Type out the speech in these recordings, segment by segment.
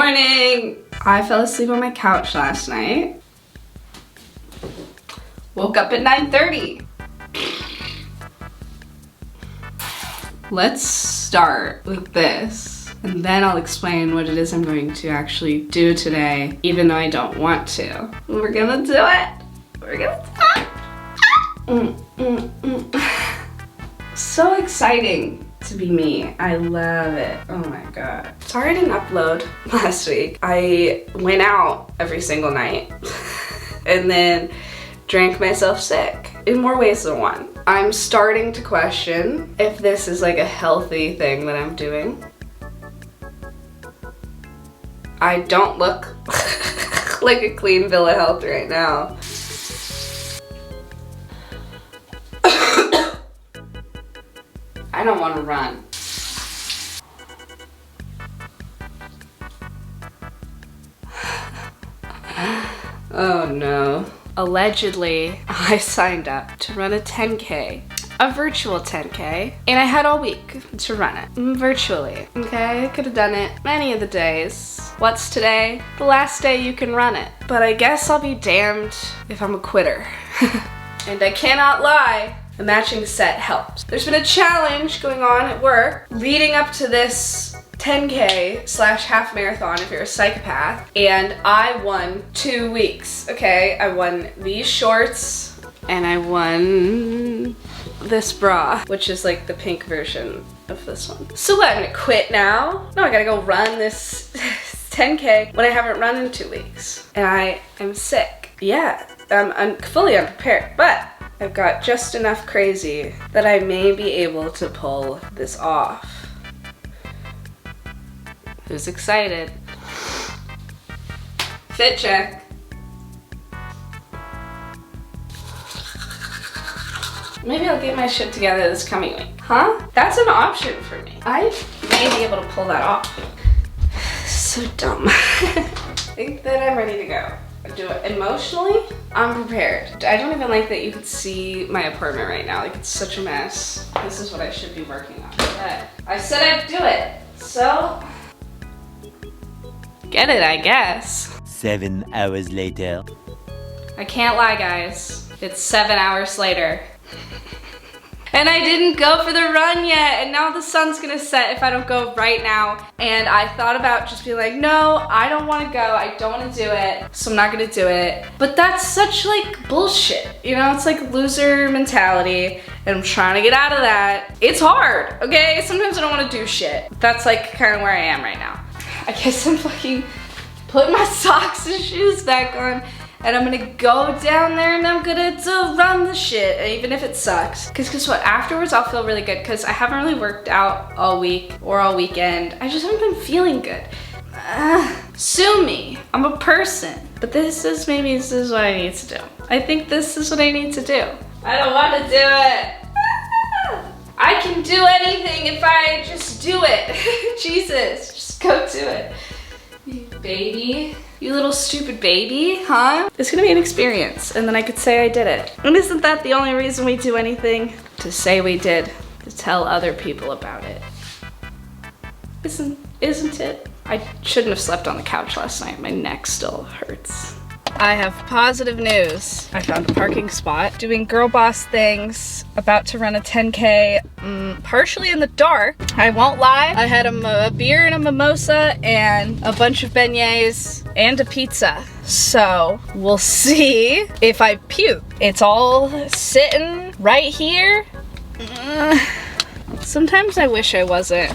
morning! I fell asleep on my couch last night. Woke up at 9:30. Let's start with this, and then I'll explain what it is I'm going to actually do today, even though I don't want to. We're gonna do it! We're gonna do it! So exciting to be me. I love it. Oh my god. Sorry I didn't upload last week. I went out every single night and then drank myself sick in more ways than one. I'm starting to question if this is like a healthy thing that I'm doing. I don't look like a clean bill of health right now. I don't want to run. Oh no. Allegedly, I signed up to run a 10K, a virtual 10K, and I had all week to run it, virtually, okay? I could have done it many of the days. What's today? The last day you can run it. But I guess I'll be damned if I'm a quitter. And I cannot lie, the matching set helps. There's been a challenge going on at work leading up to this 10K / half marathon if you're a psychopath, and I won 2 weeks, okay? I won these shorts and I won this bra, which is like the pink version of this one. So what, I'm gonna quit now? No, I gotta go run this 10K when I haven't run in 2 weeks and I am sick. Yeah, I'm fully unprepared, but I've got just enough crazy that I may be able to pull this off. Who's excited? Fit check. Maybe I'll get my shit together this coming week. Huh? That's an option for me. I may be able to pull that off. So dumb. I think that I'm ready to go. Do it emotionally. I'm prepared. I don't even like that you could see my apartment right now. Like, it's such a mess. This is what I should be working on. But I said I'd do it. So get it, I guess. 7 hours later. I can't lie, guys. It's 7 hours later. And I didn't go for the run yet, and now the sun's gonna set if I don't go right now. And I thought about just being like, no, I don't wanna go, I don't wanna do it, so I'm not gonna do it. But that's such like bullshit, you know? It's like loser mentality, and I'm trying to get out of that. It's hard, okay? Sometimes I don't wanna do shit. That's like kind of where I am right now. I guess I'm fucking putting my socks and shoes back on, and I'm gonna go down there and I'm gonna run the shit, even if it sucks. Cause guess what, afterwards I'll feel really good, cause I haven't really worked out all week or all weekend. I just haven't been feeling good. Sue me, I'm a person. But this is what I need to do. I think this is what I need to do. I don't wanna do it. I can do anything if I just do it. Jesus, just go do it. You baby. You little stupid baby, huh? It's gonna be an experience, and then I could say I did it. And isn't that the only reason we do anything? To say we did, to tell other people about it. Isn't it? I shouldn't have slept on the couch last night. My neck still hurts. I have positive news. I found a parking spot, doing girl boss things, about to run a 10K, partially in the dark. I won't lie, I had a beer and a mimosa and a bunch of beignets and a pizza. So we'll see if I puke. It's all sitting right here. Sometimes I wish I wasn't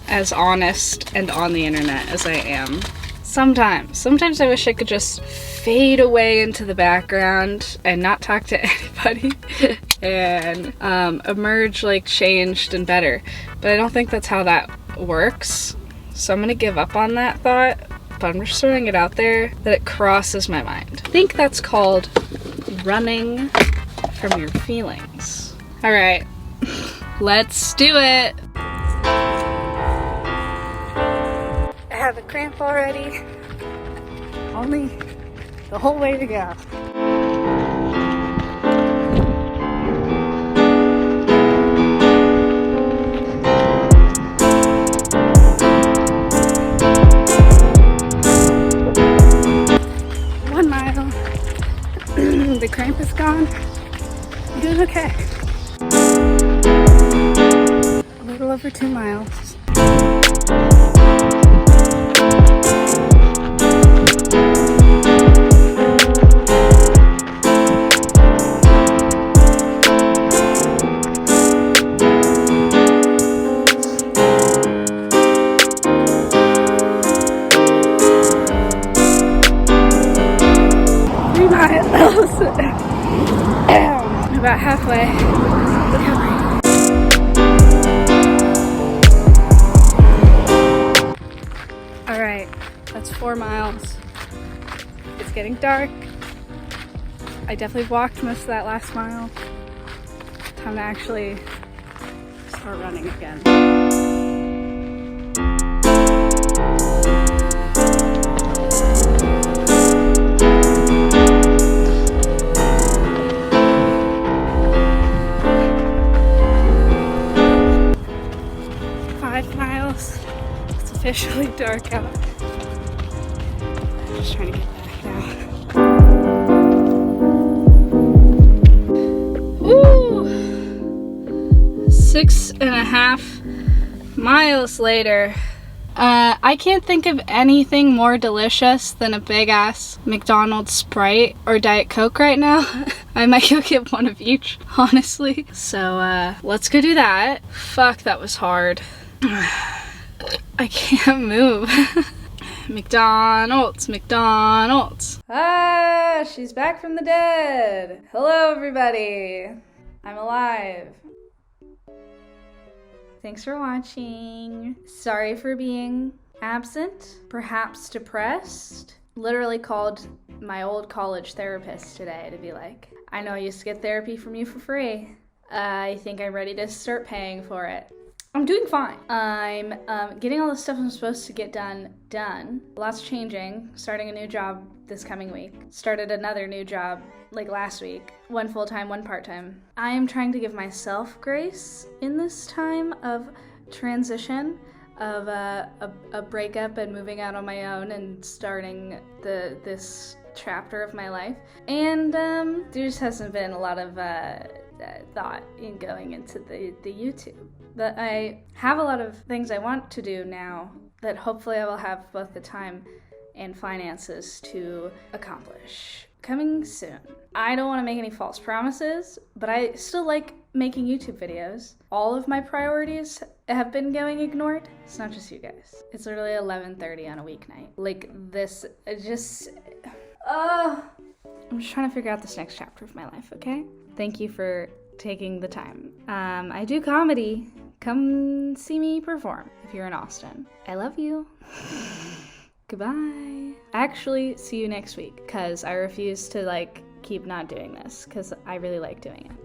as honest and on the internet as I am. Sometimes I wish I could just fade away into the background and not talk to anybody and emerge like changed and better. But I don't think that's how that works. So I'm gonna give up on that thought, but I'm just throwing it out there that it crosses my mind. I think that's called running from your feelings. All right, let's do it. I have a cramp already. Only the whole way to go. the cramp is gone. I'm doing okay. A little over 2 miles. About halfway. All right, that's 4 miles. It's getting dark. I definitely walked most of that last mile. Time to actually start running again. 5 miles. It's officially dark out. I'm just trying to get back now. Woo! 6.5 miles later. I can't think of anything more delicious than a big ass McDonald's Sprite or Diet Coke right now. I might go get one of each, honestly. So let's go do that. Fuck, that was hard. I can't move. McDonald's. Ah, she's back from the dead. Hello, everybody. I'm alive. Thanks for watching. Sorry for being absent, perhaps depressed. Literally called my old college therapist today to be like, I know I used to get therapy from you for free. I think I'm ready to start paying for it. I'm doing fine. I'm getting all the stuff I'm supposed to get done. Lots changing. Starting a new job this coming week. Started another new job like last week. 1 full-time, 1 part-time. I am trying to give myself grace in this time of transition, of a breakup and moving out on my own and starting this chapter of my life. And there just hasn't been a lot of thought in going into the YouTube. But I have a lot of things I want to do now that hopefully I will have both the time and finances to accomplish. Coming soon. I don't want to make any false promises, but I still like making YouTube videos. All of my priorities have been going ignored. It's not just you guys. It's literally 11:30 on a weeknight. Like this, I'm just trying to figure out this next chapter of my life, okay? Thank you for taking the time. I do comedy. Come see me perform if you're in Austin. I love you. Goodbye. Actually, see you next week, because I refuse to keep not doing this, because I really like doing it.